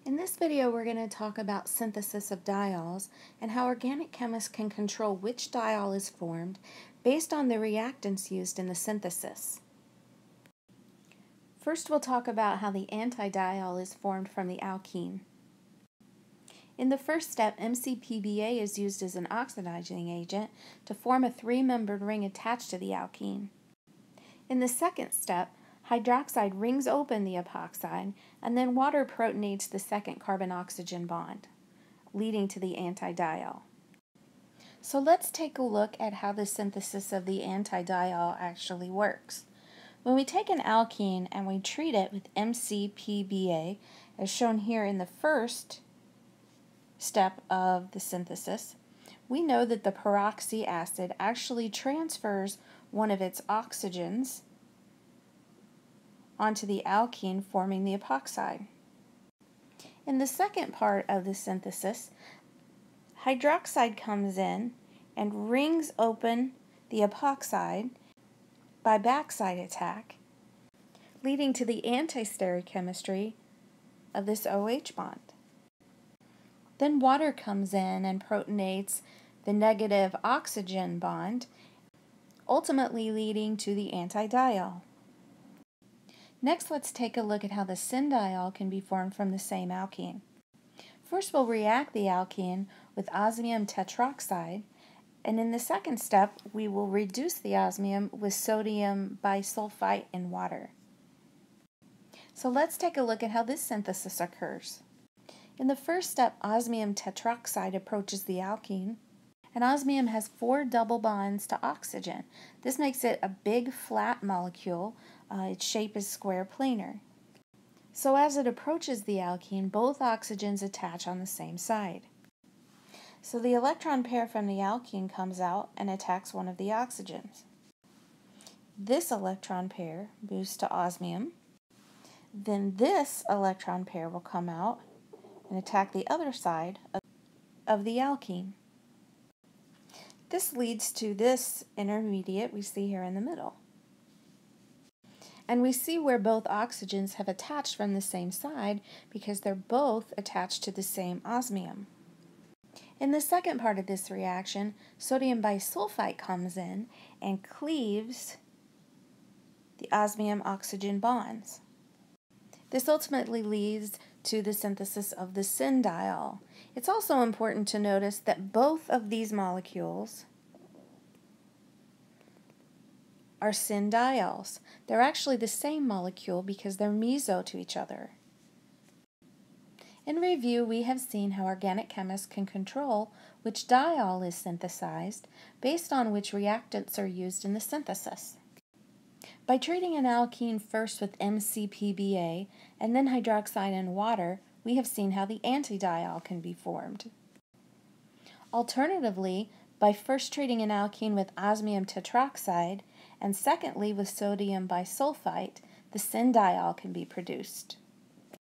In this video, we're going to talk about synthesis of diols and how organic chemists can control which diol is formed based on the reactants used in the synthesis. First, we'll talk about how the antidiol is formed from the alkene. In the first step, MCPBA is used as an oxidizing agent to form a three-membered ring attached to the alkene. In the second step, hydroxide rings open the epoxide, and then water protonates the second carbon-oxygen bond, leading to the antidiol. So let's take a look at how the synthesis of the antidiol actually works. When we take an alkene and we treat it with MCPBA, as shown here in the first step of the synthesis, we know that the peroxy acid actually transfers one of its oxygens onto the alkene, forming the epoxide. In the second part of the synthesis, hydroxide comes in and rings open the epoxide by backside attack, leading to the anti-stereochemistry of this OH bond. Then water comes in and protonates the negative oxygen bond, ultimately leading to the antidiol. Next, let's take a look at how the syndiol can be formed from the same alkene. First, we'll react the alkene with osmium tetroxide, and in the second step, we will reduce the osmium with sodium bisulfite in water. So let's take a look at how this synthesis occurs. In the first step, osmium tetroxide approaches the alkene, and osmium has 4 double bonds to oxygen. This makes it a big flat molecule. Its shape is square planar. So as it approaches the alkene, both oxygens attach on the same side. So the electron pair from the alkene comes out and attacks one of the oxygens. This electron pair moves to osmium. Then this electron pair will come out and attack the other side of the alkene. This leads to this intermediate we see here in the middle. And we see where both oxygens have attached from the same side because they're both attached to the same osmium. In the second part of this reaction, sodium bisulfite comes in and cleaves the osmium-oxygen bonds. This ultimately leads to the synthesis of the syndiol. It's also important to notice that both of these molecules are syndiols. They're actually the same molecule because they're meso to each other. In review, we have seen how organic chemists can control which diol is synthesized based on which reactants are used in the synthesis. By treating an alkene first with MCPBA and then hydroxide and water, we have seen how the antidiol can be formed. Alternatively, by first treating an alkene with osmium tetroxide and secondly with sodium bisulfite, the syndiol can be produced.